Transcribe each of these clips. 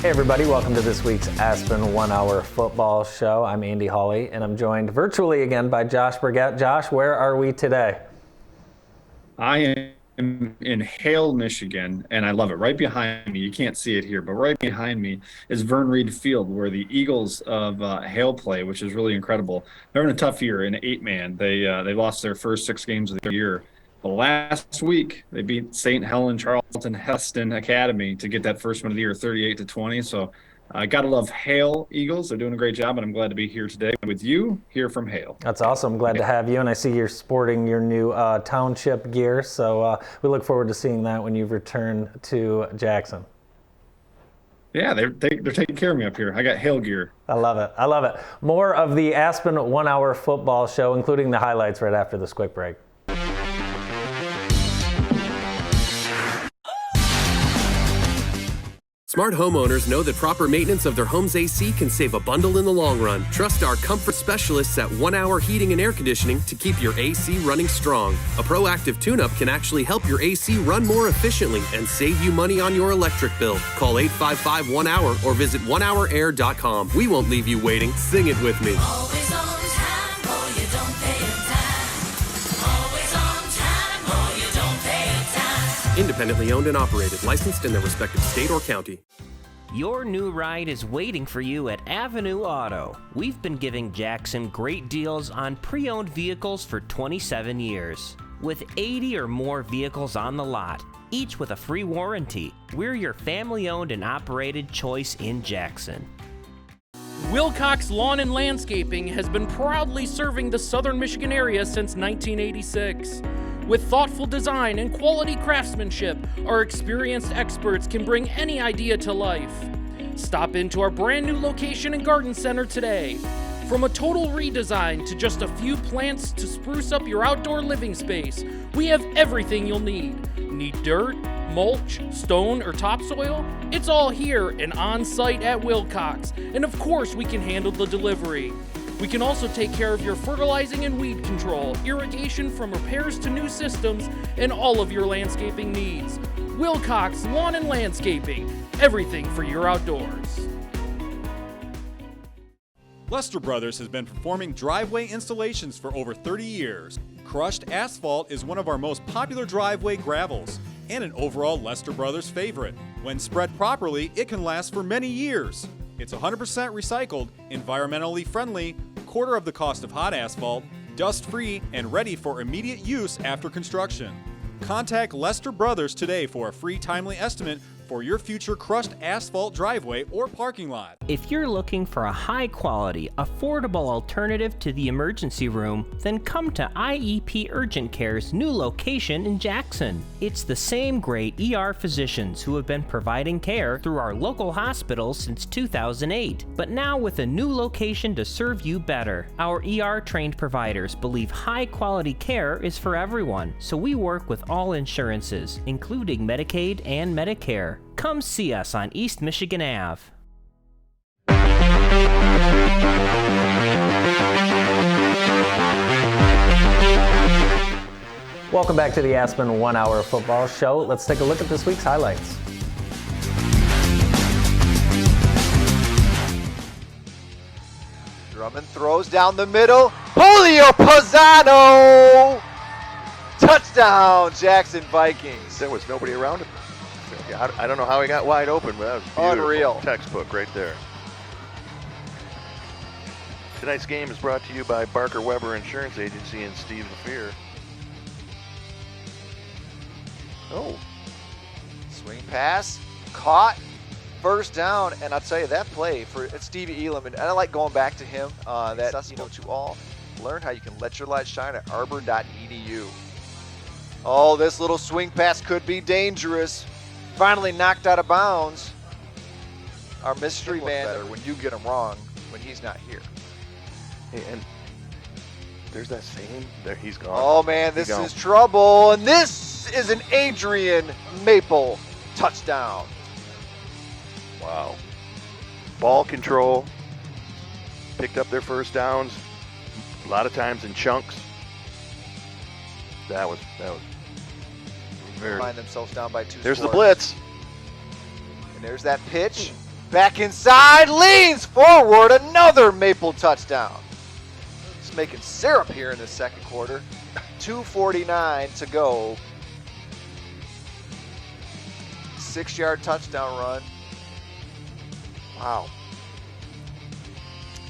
Hey everybody, welcome to this week's Aspen 1 Hour Football Show. I'm Andy Hawley, and I'm joined virtually again by Josh Burgett. Josh, where are we today? I am in Hale, Michigan, and I love it. Right behind me, you can't see it here, but right behind me is Vern Reed Field, where the Eagles of Hale play, which is really incredible. They're in a tough year in 8-man. They lost their first 6 games of the year. But last week, they beat St. Helens Charlton Heston Academy to get that first one of the year, 38-20. So I gotta love Hale Eagles. They're doing a great job, and I'm glad to be here today with you here from Hale. That's awesome. Glad to have you, and I see you're sporting your new township gear, so we look forward to seeing that when you return to Jackson. Yeah, they're taking care of me up here. I got Hale gear. I love it. I love it. More of the Aspen 1 Hour Football Show, including the highlights right after this quick break. Smart homeowners know that proper maintenance of their home's AC can save a bundle in the long run. Trust our comfort specialists at 1 Hour Heating and Air Conditioning to keep your AC running strong. A proactive tune-up can actually help your AC run more efficiently and save you money on your electric bill. Call 855-1HOUR or visit onehourair.com. We won't leave you waiting. Sing it with me. Always on time, or you don't pay in time. Always on time, or you don't pay in time. Independently owned and operated, licensed in their respective state or county. Your new ride is waiting for you at Avenue Auto. We've been giving Jackson great deals on pre-owned vehicles for 27 years. With 80 or more vehicles on the lot, each with a free warranty, we're your family-owned and operated choice in Jackson. Wilcox Lawn and Landscaping has been proudly serving the southern Michigan area since 1986. With thoughtful design and quality craftsmanship, our experienced experts can bring any idea to life. Stop into our brand new location and garden center today. From a total redesign to just a few plants to spruce up your outdoor living space, we have everything you'll need. Need dirt, mulch, stone, or topsoil? It's all here and on site at Wilcox, and of course we can handle the delivery. We can also take care of your fertilizing and weed control, irrigation from repairs to new systems, and all of your landscaping needs. Wilcox Lawn and Landscaping, everything for your outdoors. Lester Brothers has been performing driveway installations for over 30 years. Crushed asphalt is one of our most popular driveway gravels and an overall Lester Brothers favorite. When spread properly, it can last for many years. It's 100% recycled, environmentally friendly, quarter of the cost of hot asphalt, dust-free, and ready for immediate use after construction. Contact Lester Brothers today for a free timely estimate for your future crushed asphalt driveway or parking lot. If you're looking for a high-quality, affordable alternative to the emergency room, then come to IEP Urgent Care's new location in Jackson. It's the same great ER physicians who have been providing care through our local hospitals since 2008, but now with a new location to serve you better. Our ER-trained providers believe high-quality care is for everyone, so we work with all insurances, including Medicaid and Medicare. Come see us on East Michigan Ave. Welcome back to the Aspen 1 Hour Football Show. Let's take a look at this week's highlights. Drummond throws down the middle. Julio Posano! Touchdown, Jackson Vikings. There was nobody around him. I don't know how he got wide open, but that was beautiful. Unreal. Textbook right there. Tonight's game is brought to you by Barker Weber Insurance Agency and Steve LaFear. Oh. Swing pass, caught, first down, and I'll tell you that play for Stevie Elam, and I like going back to him. That accessible to all. Learn how you can let your light shine at arbor.edu. Oh, this little swing pass could be dangerous. Finally knocked out of bounds. Our mystery man, better when you get him wrong when he's not here. Hey, and there's that same. There, he's gone. Oh man, this is trouble, and this is an Adrian Maple touchdown. Wow. Ball control. Picked up their first downs. A lot of times in chunks. That was very. Find themselves down by 2 There's scores. the blitz. And there's that pitch. Back inside, leans forward, another Maple touchdown. Just making syrup here in the second quarter. 2:49 to go. 6-yard touchdown run. Wow.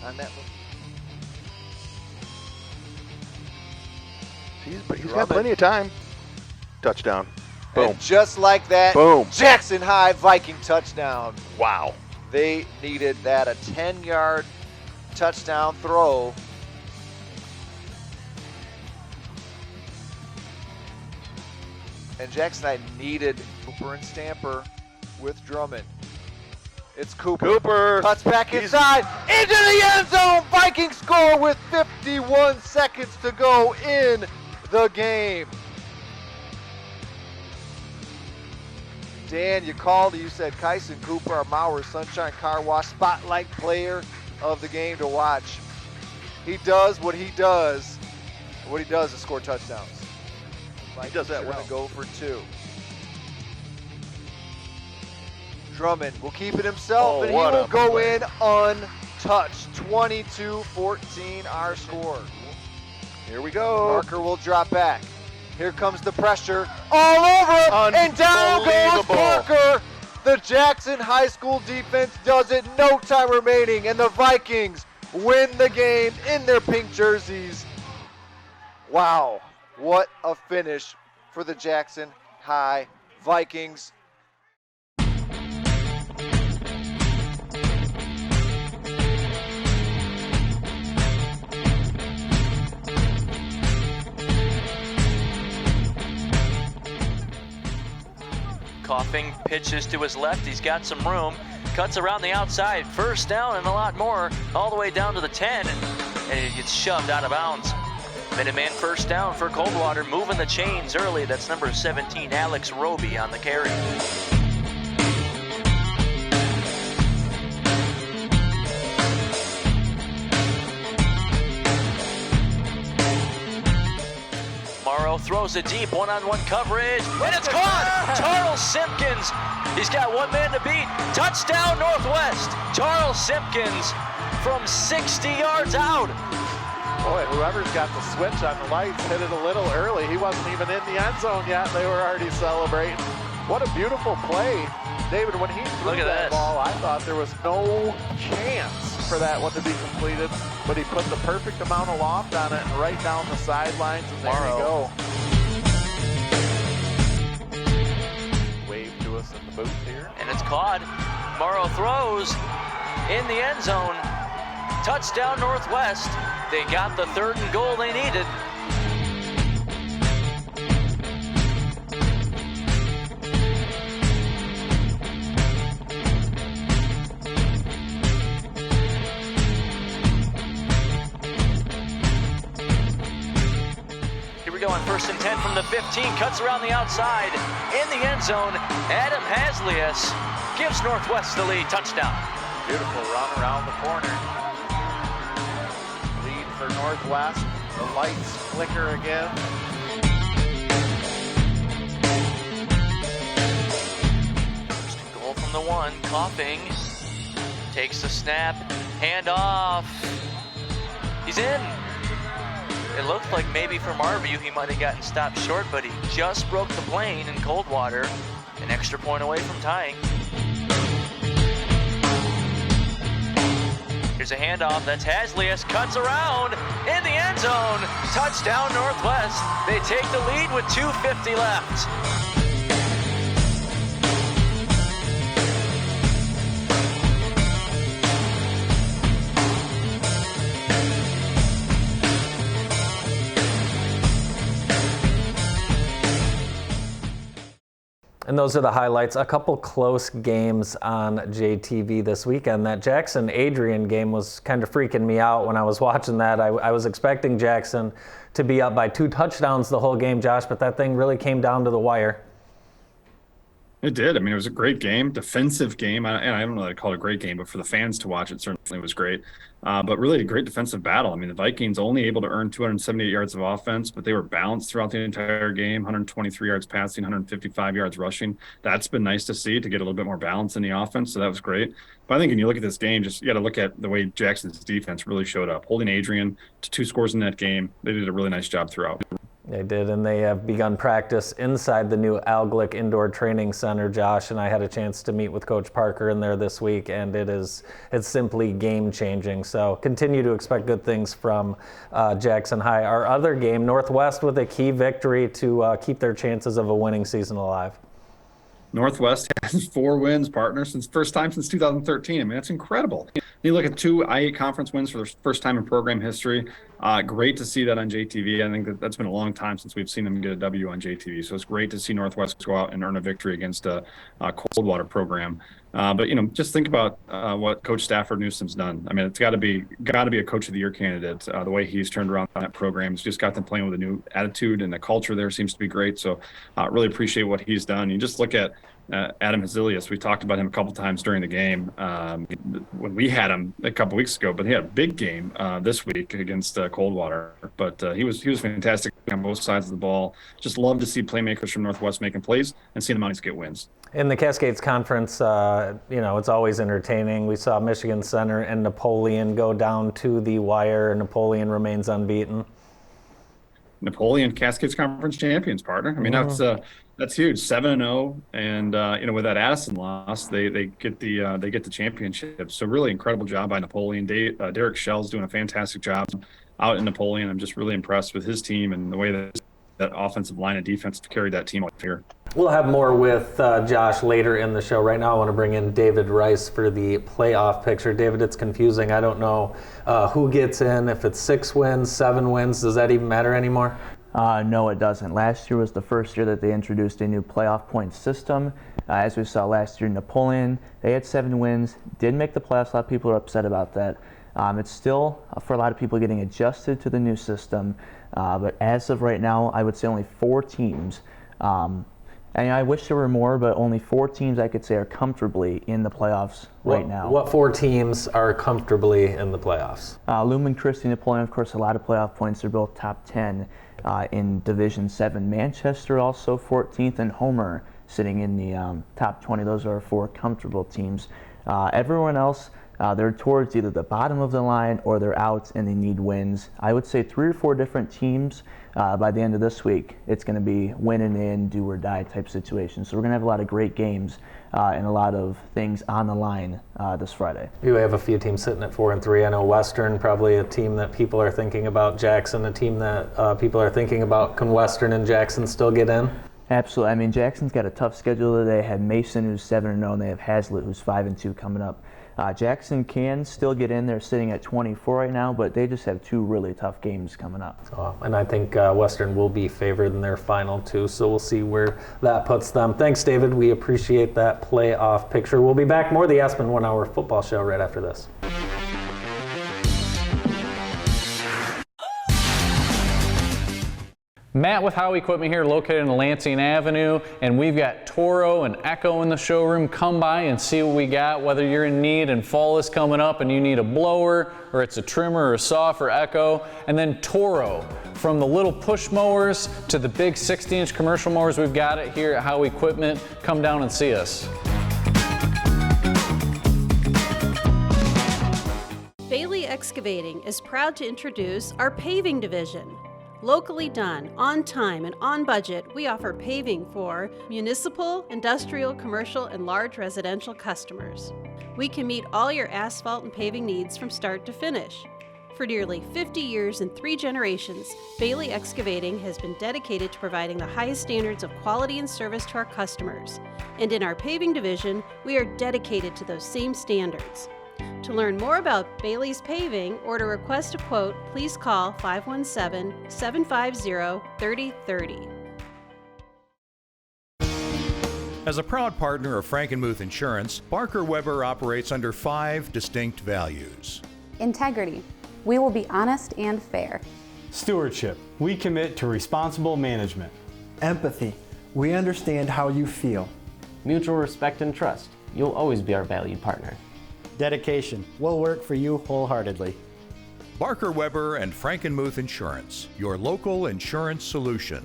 On that one. He's got plenty of time. Touchdown. Boom. And just like that, Boom. Jackson High Viking touchdown. Wow. They needed that, a 10-yard touchdown throw. And Jackson High needed Cooper and Stamper with Drummond. It's Cooper. Cooper. Cuts back inside, into the end zone. Vikings score with 51 seconds to go in the game. Dan, you called, you said Kyson Cooper, our Mauer Sunshine Car Wash Spotlight Player of the game to watch. He does what he does. What he does is score touchdowns. He does that They're well. gonna go for 2. Drummond will keep it himself, Oh, and he what will a go play. in untouched. 22-14 our score. Here we go. Parker will drop back. Here comes the pressure all over him, and down goes Unbelievable. Parker. The Jackson High School defense does it, no time remaining, and the Vikings win the game in their pink jerseys. Wow, what a finish for the Jackson High Vikings. Coughing pitches to his left. He's got some room. Cuts around the outside. First down and a lot more. All the way down to the 10. And it gets shoved out of bounds. Minuteman first down for Coldwater. Moving the chains early. That's number 17, Alex Roby on the carry. Morrow throws it deep, one-on-one coverage, and it's caught! Charles Simpkins, he's got one man to beat. Touchdown Northwest! Charles Simpkins from 60 yards out. Boy, whoever's got the switch on the lights hit it a little early. He wasn't even in the end zone yet. They were already celebrating. What a beautiful play. David, when he threw Look at that this. ball, I thought there was no chance for that one to be completed, but he put the perfect amount of loft on it and right down the sidelines, and there you go. Wave to us in the booth here. And it's caught. Morrow throws in the end zone. Touchdown Northwest. They got the 3rd and goal they needed. Here we go on 1st and 10 from the 15. Cuts around the outside. In the end zone, Adam Haslius gives Northwest the lead. Touchdown. Beautiful run around the corner. Lead for Northwest. The lights flicker again. First and goal from the 1. Coughing. Takes the snap. Hand off. He's in. It looked like maybe from our view he might have gotten stopped short, but he just broke the plane in Coldwater. An extra point away from tying. Here's a handoff. That's Haslius. Cuts around in the end zone. Touchdown Northwest. They take the lead with 2:50 left. And those are the highlights. A couple close games on JTV this weekend. That Jackson-Adrian game was kind of freaking me out when I was watching that. I was expecting Jackson to be up by 2 touchdowns the whole game, Josh, but that thing really came down to the wire. It did. I mean, it was a great game, defensive game. And I don't know that I call it a great game, but for the fans to watch, it certainly was great. But really a great defensive battle. I mean, the Vikings only able to earn 278 yards of offense, but they were balanced throughout the entire game, 123 yards passing, 155 yards rushing. That's been nice to see, to get a little bit more balance in the offense. So that was great. But I think when you look at this game, you got to look at the way Jackson's defense really showed up, holding Adrian to 2 scores in that game. They did a really nice job throughout. They did, and they have begun practice inside the new Al Glick Indoor Training Center. Josh and I had a chance to meet with Coach Parker in there this week, and it's simply game-changing. So continue to expect good things from Jackson High. Our other game, Northwest with a key victory to keep their chances of a winning season alive. Northwest has 4 wins, partner, first time since 2013. I mean, that's incredible. You look at 2 I-8 conference wins for the first time in program history. Great to see that on JTV. I think that's been a long time since we've seen them get a W on JTV. So it's great to see Northwest go out and earn a victory against a Coldwater program. But just think about what Coach Stafford Newsom's done. I mean, it's got to be a Coach of the Year candidate. The way he's turned around that program, he's just got them playing with a new attitude, and the culture there seems to be great. So really appreciate what he's done. You just look at Adam Hazilius. We talked about him a couple times during the game when we had him a couple weeks ago, but he had a big game this week against Coldwater. But he was fantastic on both sides of the ball. Just love to see playmakers from Northwest making plays and see the Mounties get wins. In the Cascades Conference, it's always entertaining. We saw Michigan Center and Napoleon go down to the wire. Napoleon remains unbeaten. Napoleon Cascades Conference champions, partner. I mean, that's huge. 7-0, and with that Addison loss, they get the championship. So really incredible job by Napoleon. Derek Shell's doing a fantastic job out in Napoleon. I'm just really impressed with his team and the way that offensive line and defense carried that team up here. We'll have more with Josh later in the show. Right now I want to bring in David Rice for the playoff picture. David, it's confusing. I don't know who gets in, if it's 6 wins, 7 wins. Does that even matter anymore? No, it doesn't. Last year was the first year that they introduced a new playoff point system. As we saw last year, Napoleon, they had 7 wins, did make the playoffs. A lot of people are upset about that. It's still, for a lot of people, getting adjusted to the new system. But as of right now, I would say only 4 teams. And I wish there were more, but only 4 teams I could say are comfortably in the playoffs right now. What 4 teams are comfortably in the playoffs? Lumen Christi, Napoleon, of course, a lot of playoff points. They're both top 10 in Division 7. Manchester also 14th, and Homer sitting in the top 20. Those are 4 comfortable teams. Everyone else, they're towards either the bottom of the line or they're out and they need wins. I would say 3 or 4 different teams by the end of this week. It's going to be win and in, do or die type situation. So we're going to have a lot of great games and a lot of things on the line this Friday. We have a few teams sitting at 4-3. I know Western, probably a team that people are thinking about. Jackson, a team that people are thinking about. Can Western and Jackson still get in? Absolutely. I mean, Jackson's got a tough schedule. They have Mason, who's 7-0, and they have Hazlitt, who's 5-2 coming up. Jackson can still get in. They're sitting at 24 right now, but they just have 2 really tough games coming up. And I think Western will be favored in their final 2, so we'll see where that puts them. Thanks, David. We appreciate that playoff picture. We'll be back more of the Aspen 1 Hour Football Show right after this. Matt with Howie Equipment here, located in Lansing Avenue, and we've got Toro and Echo in the showroom. Come by and see what we got, whether you're in need and fall is coming up and you need a blower, or it's a trimmer or a saw for Echo. And then Toro, from the little push mowers to the big 60-inch commercial mowers, we've got it here at Howie Equipment. Come down and see us. Bailey Excavating is proud to introduce our paving division. Locally done, on time, and on budget, we offer paving for municipal, industrial, commercial, and large residential customers. We can meet all your asphalt and paving needs from start to finish. For nearly 50 years and 3 generations, Bailey Excavating has been dedicated to providing the highest standards of quality and service to our customers. And in our paving division, we are dedicated to those same standards. To learn more about Bailey's Paving or to request a quote, please call 517-750-3030. As a proud partner of Frankenmuth Insurance, Barker Weber operates under 5 distinct values. Integrity. We will be honest and fair. Stewardship. We commit to responsible management. Empathy. We understand how you feel. Mutual respect and trust. You'll always be our valued partner. Dedication. We'll work for you wholeheartedly. Barker Weber and Frankenmuth Insurance, your local insurance solution.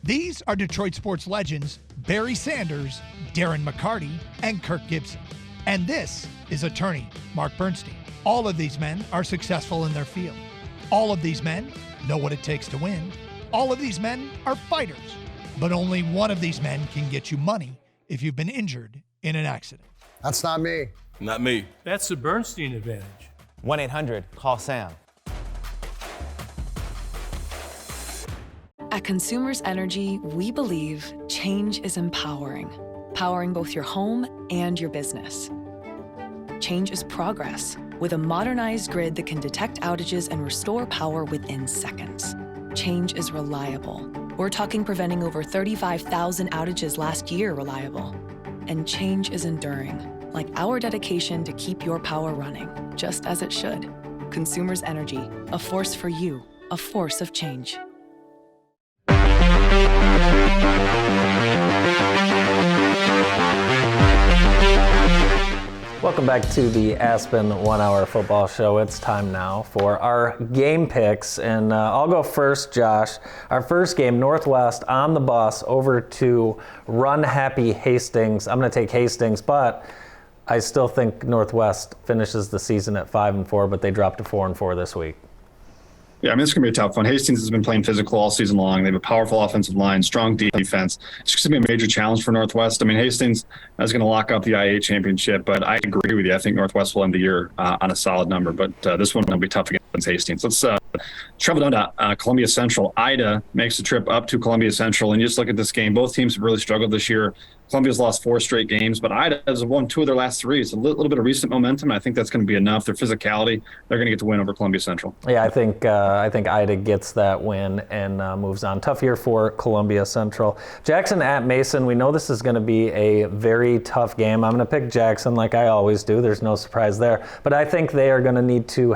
These are Detroit sports legends Barry Sanders, Darren McCarty, and Kirk Gibson. And this is attorney Mark Bernstein. All of these men are successful in their field. All of these men know what it takes to win. All of these men are fighters. But only one of these men can get you money if you've been injured in an accident. That's not me. Not me. That's the Bernstein advantage. 1-800-CALL-SAM. At Consumers Energy, we believe change is empowering, powering both your home and your business. Change is progress, with a modernized grid that can detect outages and restore power within seconds. Change is reliable. We're talking preventing over 35,000 outages last year reliable. And change is enduring, like our dedication to keep your power running, just as it should. Consumers Energy, a force for you, a force of change. Welcome back to the Aspen 1 Hour Football Show. It's time now for our game picks, and I'll go first, Josh. Our first game, Northwest on the bus over to Run Happy Hastings. I'm going to take Hastings, but I still think Northwest finishes the season at 5-4, but they dropped to 4-4 this week. Yeah, I mean, it's going to be a tough one. Hastings has been playing physical all season long. They have a powerful offensive line, strong defense. It's just going to be a major challenge for Northwest. I mean, Hastings is going to lock up the IA championship, but I agree with you. I think Northwest will end the year on a solid number, but this one will be tough against Hastings. Let's travel down to Columbia Central. Ida makes the trip up to Columbia Central, and you just look at this game. Both teams have really struggled this year. Columbia's lost 4 straight games, but Ida has won 2 of their last 3. It's a little bit of recent momentum, and I think that's going to be enough. Their physicality, they're going to get the win over Columbia Central. Yeah, I think Ida gets that win and moves on. Tough year for Columbia Central. Jackson at Mason. We know this is going to be a very tough game. I'm going to pick Jackson like I always do. There's no surprise there. But I think they are going to need to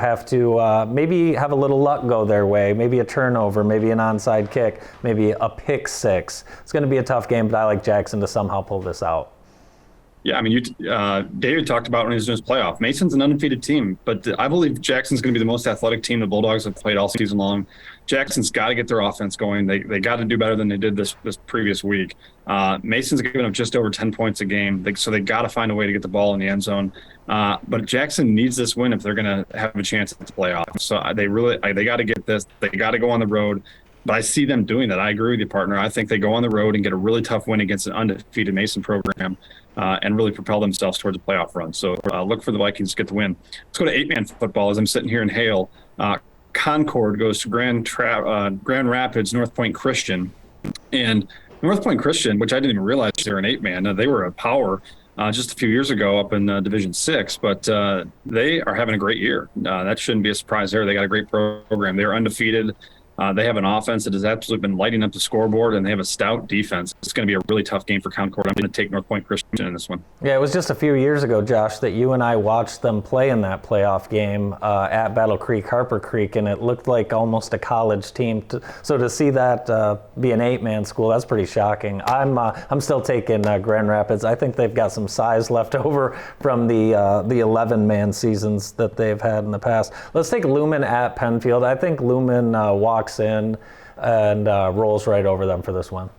maybe have a little luck go their way. Maybe a turnover, maybe an onside kick, maybe a pick 6. It's going to be a tough game, but I like Jackson to somehow pull this out. Yeah, I mean, David talked about when he was doing his playoff. Mason's an undefeated team, but I believe Jackson's going to be the most athletic team the Bulldogs have played all season long. Jackson's got to get their offense going. They got to do better than they did this previous week. Mason's giving up just over 10 points a game, so they got to find a way to get the ball in the end zone. But Jackson needs this win if they're going to have a chance at the playoffs. So they got to get this. They got to go on the road. But I see them doing that. I agree with you, partner. I think they go on the road and get a really tough win against an undefeated Mason program and really propel themselves towards a playoff run. So look for the Vikings to get the win. Let's go to 8-man football as I'm sitting here in Hale. Concord goes to Grand Rapids, North Point Christian. And North Point Christian, which I didn't even realize they were an 8-man. They were a power just a few years ago up in Division 6, but they are having a great year. That shouldn't be a surprise there. They got a great program. They're undefeated. They have an offense that has absolutely been lighting up the scoreboard, and they have a stout defense. It's going to be a really tough game for Concord. I'm going to take North Point Christian in this one. Yeah, it was just a few years ago, Josh, that you and I watched them play in that playoff game at Battle Creek, Harper Creek, and it looked like almost a college team. So to see that be an 8-man school, that's pretty shocking. I'm still taking Grand Rapids. I think they've got some size left over from the 11-man seasons that they've had in the past. Let's take Lumen at Penfield. I think Lumen walks in and rolls right over them for this one.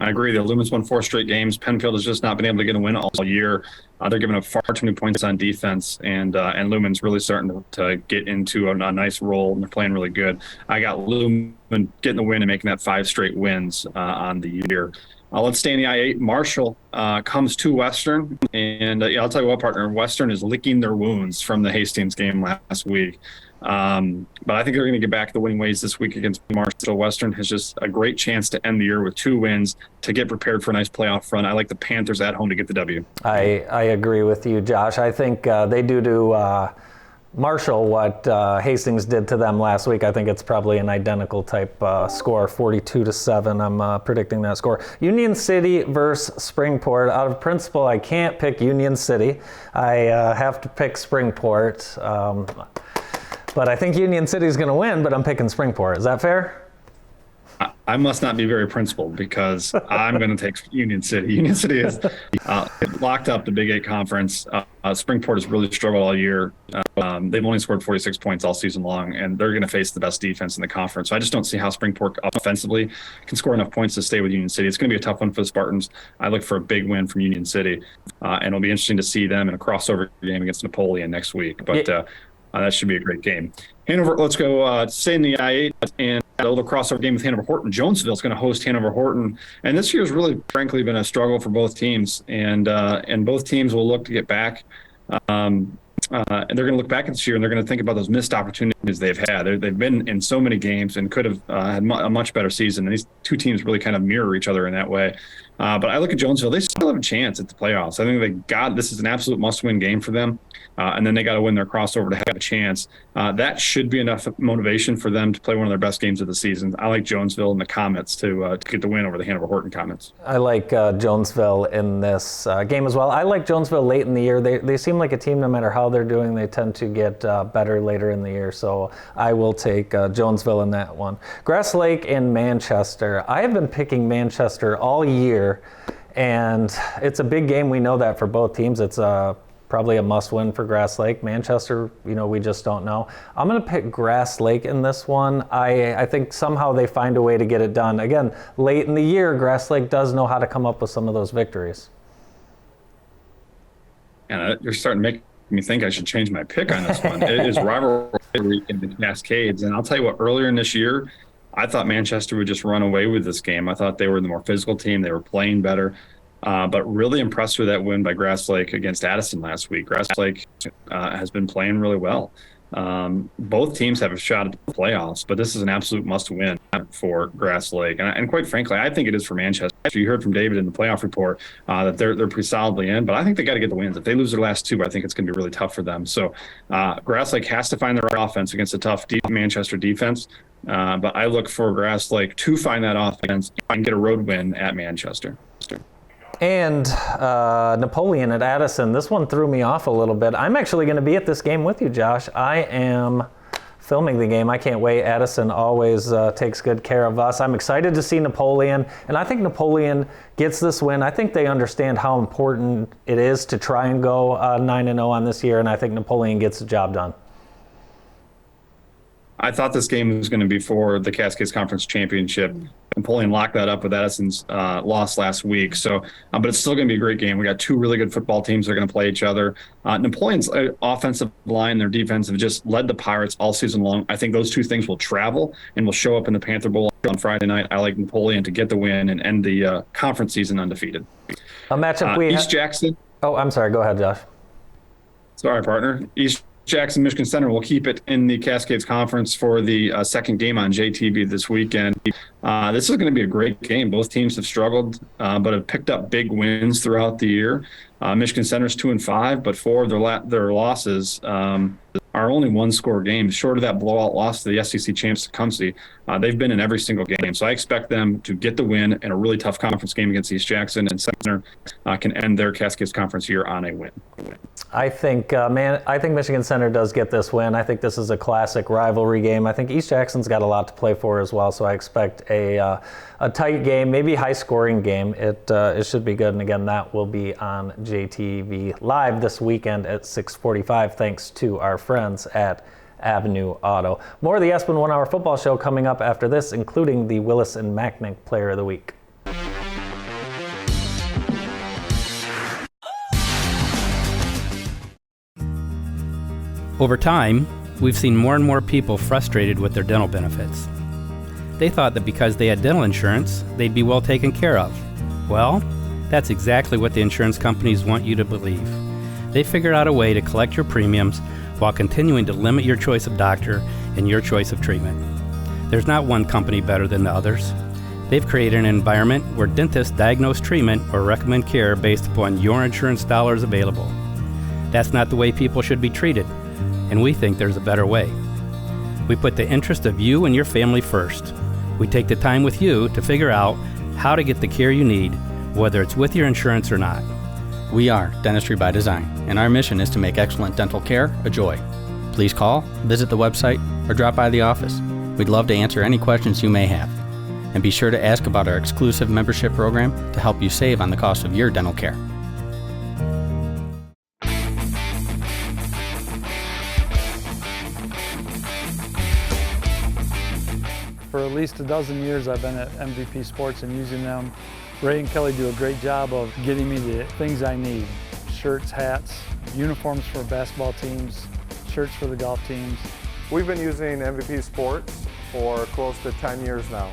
I agree. The Lumen's won 4 straight games. Penfield has just not been able to get a win all year. They're giving up far too many points on defense, and Lumen's really starting to get into a nice roll, and they're playing really good. I got Lumen getting the win and making that 5 straight wins on the year. Let's stay in the I-8. Marshall comes to Western, and I'll tell you what, partner, Western is licking their wounds from the Hastings game last week. But I think they're going to get back the winning ways this week against Marshall. Western has just a great chance to end the year with 2 wins to get prepared for a nice playoff run. I like the Panthers at home to get the W. I agree with you, Josh. I think they do to Marshall what Hastings did to them last week. I think it's probably an identical type score, 42-7. I'm predicting that score. Union City versus Springport. Out of principle, I can't pick Union City. I have to pick Springport. But I think Union City is going to win, but I'm picking Springport. Is that fair? I must not be very principled because I'm going to take Union City. Union City is locked up the Big 8 conference. Springport has really struggled all year. They've only scored 46 points all season long, and they're going to face the best defense in the conference. So I just don't see how Springport offensively can score enough points to stay with Union City. It's going to be a tough one for the Spartans. I look for a big win from Union City, and it'll be interesting to see them in a crossover game against Napoleon next week. But that should be a great game. Hanover, let's go stay in the I-8 and a little crossover game with Hanover Horton. Jonesville's going to host Hanover Horton, and this year's really, frankly, been a struggle for both teams, and both teams will look to get back. And they're going to look back at this year, and they're going to think about those missed opportunities they've had. They've been in so many games and could have had a much better season. And these two teams really kind of mirror each other in that way. But I look at Jonesville; they still have a chance at the playoffs. I think this is an absolute must-win game for them. And then they got to win their crossover to have a chance. That should be enough motivation for them to play one of their best games of the season. I like Jonesville and the Comets to get the win over the Hanover Horton Comets. I like Jonesville in this game as well. I like Jonesville late in the year. They seem like a team, no matter how they're doing, they tend to get better later in the year. So I will take Jonesville in that one. Grass Lake and Manchester. I have been picking Manchester all year, and it's a big game. We know that for both teams. It's probably a must-win for Grass Lake. Manchester, we just don't know. I'm going to pick Grass Lake in this one. I think somehow they find a way to get it done. Again, late in the year, Grass Lake does know how to come up with some of those victories. And you're starting to make me think I should change my pick on this one. It is rivalry in the Cascades. And I'll tell you what, earlier in this year, I thought Manchester would just run away with this game. I thought they were the more physical team. They were playing better. But really impressed with that win by Grass Lake against Addison last week. Grass Lake has been playing really well. Both teams have a shot at the playoffs, but this is an absolute must-win for Grass Lake. And quite frankly, I think it is for Manchester. You heard from David in the playoff report that they're pretty solidly in, but I think they got to get the wins. If they lose their last two, I think it's going to be really tough for them. So Grass Lake has to find the right offense against a tough Manchester defense. But I look for Grass Lake to find that offense and get a road win at Manchester. And Napoleon at Addison. This one threw me off a little bit. I'm actually going to be at this game with you, Josh. I am filming the game. I can't wait. Addison always takes good care of us. I'm excited to see Napoleon, and I think Napoleon gets this win. I think they understand how important it is to try and go 9-0 on this year, and I think Napoleon gets the job done. I thought this game was going to be for the Cascades Conference Championship. Napoleon locked that up with Addison's loss last week. So, but it's still going to be a great game. We got two really good football teams that are going to play each other. Napoleon's offensive line, their defense have just led the Pirates all season long. I think those two things will travel and will show up in the Panther Bowl on Friday night. I like Napoleon to get the win and end the conference season undefeated. A matchup East Jackson. Oh, I'm sorry. Go ahead, Josh. Sorry, partner. East Jackson Michigan Center will keep it in the Cascades Conference for the second game on JTV this weekend. This is going to be a great game. Both teams have struggled, but have picked up big wins throughout the year. Michigan Center's 2-5, but four of their losses are only one-score games. Short of that blowout loss to the SEC champs Tecumseh, they've been in every single game. So I expect them to get the win in a really tough conference game against East Jackson, and Center can end their Cascades Conference year on a win. I think Michigan Center does get this win. I think this is a classic rivalry game. I think East Jackson's got a lot to play for as well, so I expect a tight game, maybe high-scoring game. It should be good, and again, that will be on JTV Live this weekend at 6:45, thanks to our friends at Avenue Auto. More of the Aspen 1 Hour Football Show coming up after this, including the Willis and Macknick Player of the Week. Over time, we've seen more and more people frustrated with their dental benefits. They thought that because they had dental insurance, they'd be well taken care of. Well, that's exactly what the insurance companies want you to believe. They figured out a way to collect your premiums while continuing to limit your choice of doctor and your choice of treatment. There's not one company better than the others. They've created an environment where dentists diagnose treatment or recommend care based upon your insurance dollars available. That's not the way people should be treated, and we think there's a better way. We put the interest of you and your family first. We take the time with you to figure out how to get the care you need, whether it's with your insurance or not. We are Dentistry by Design, and our mission is to make excellent dental care a joy. Please call, visit the website, or drop by the office. We'd love to answer any questions you may have. And be sure to ask about our exclusive membership program to help you save on the cost of your dental care. For at least a dozen years I've been at MVP Sports and using them. Ray and Kelly do a great job of getting me the things I need. Shirts, hats, uniforms for basketball teams, shirts for the golf teams. We've been using MVP Sports for close to 10 years now.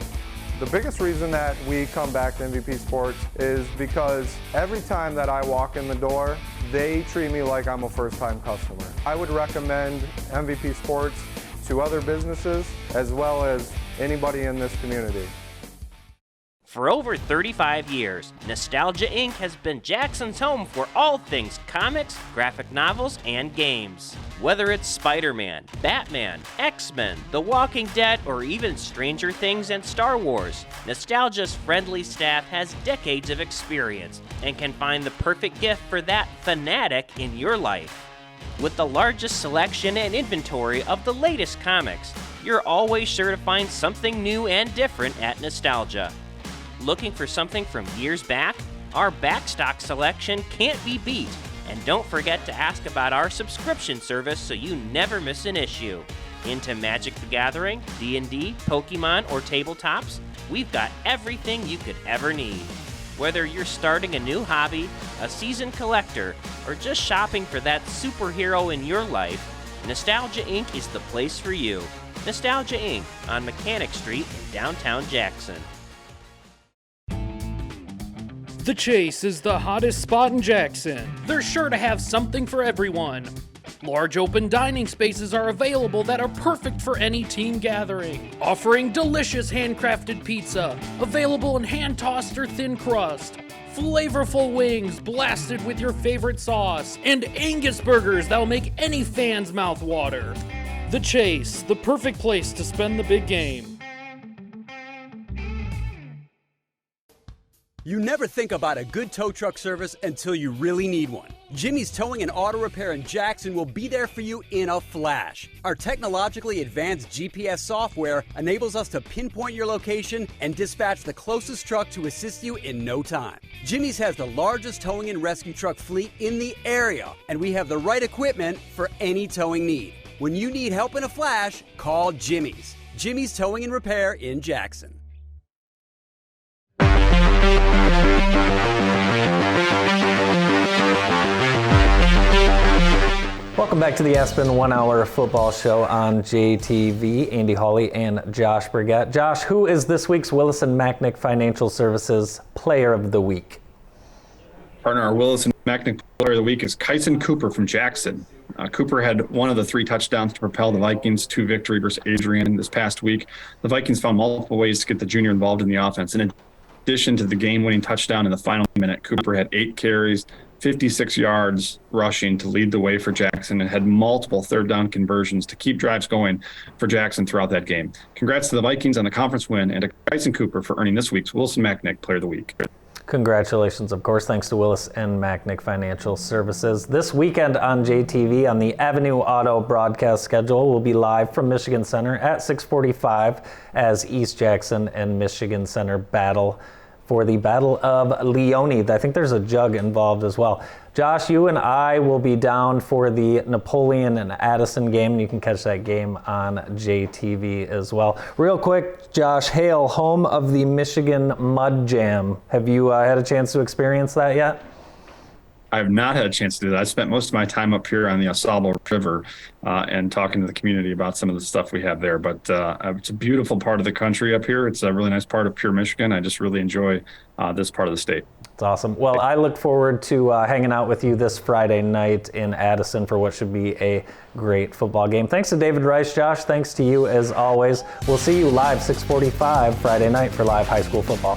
The biggest reason that we come back to MVP Sports is because every time that I walk in the door, they treat me like I'm a first-time customer. I would recommend MVP Sports to other businesses as well as anybody in this community. For over 35 years, Nostalgia Inc. has been Jackson's home for all things comics, graphic novels, and games. Whether it's Spider-Man, Batman, X-Men, The Walking Dead, or even Stranger Things and Star Wars, Nostalgia's friendly staff has decades of experience and can find the perfect gift for that fanatic in your life. With the largest selection and inventory of the latest comics, you're always sure to find something new and different at Nostalgia. Looking for something from years back? Our backstock selection can't be beat. And don't forget to ask about our subscription service so you never miss an issue. Into Magic the Gathering, D&D, Pokemon, or tabletops? We've got everything you could ever need. Whether you're starting a new hobby, a seasoned collector, or just shopping for that superhero in your life, Nostalgia Inc. is the place for you. Nostalgia Inc. on Mechanic Street in downtown Jackson. The Chase is the hottest spot in Jackson. They're sure to have something for everyone. Large open dining spaces are available that are perfect for any team gathering, offering delicious handcrafted pizza, available in hand-tossed or thin crust, flavorful wings blasted with your favorite sauce, and Angus burgers that'll make any fan's mouth water. The Chase, the perfect place to spend the big game. You never think about a good tow truck service until you really need one. Jimmy's Towing and Auto Repair in Jackson will be there for you in a flash. Our technologically advanced GPS software enables us to pinpoint your location and dispatch the closest truck to assist you in no time. Jimmy's has the largest towing and rescue truck fleet in the area, and we have the right equipment for any towing need. When you need help in a flash, call Jimmy's. Jimmy's Towing and Repair in Jackson. Welcome back to the Aspen 1 Hour Football Show on JTV. Andy Hawley and Josh Brigette. Josh, who is this week's Willis & Macknick Financial Services Player of the Week? Partner, our Willis & Macknick Player of the Week is Kyson Cooper from Jackson. Cooper had one of the 3 touchdowns to propel the Vikings to victory versus Adrian this past week. The Vikings found multiple ways to get the junior involved in the offense. In addition to the game-winning touchdown in the final minute, Cooper had 8 carries, 56 yards rushing to lead the way for Jackson, and had multiple third down conversions to keep drives going for Jackson throughout that game. Congrats to the Vikings on the conference win and to Kyson Cooper for earning this week's Willis & Macknick Player of the Week. Congratulations, of course, thanks to Willis & Macknick Financial Services. This weekend on JTV on the Avenue Auto broadcast schedule will be live from Michigan Center at 6:45 as East Jackson and Michigan Center battle for the Battle of Leone. I think there's a jug involved as well. Josh, you and I will be down for the Napoleon and Addison game. You can catch that game on JTV as well. Real quick, Josh Hale, home of the Michigan Mud Jam. Have you had a chance to experience that yet? I have not had a chance to do that. I spent most of my time up here on the Osable River and talking to the community about some of the stuff we have there. But it's a beautiful part of the country up here. It's a really nice part of pure Michigan. I just really enjoy this part of the state. It's awesome. Well, I look forward to hanging out with you this Friday night in Addison for what should be a great football game. Thanks to David Rice, Josh. Thanks to you as always. We'll see you live 6:45 Friday night for live high school football.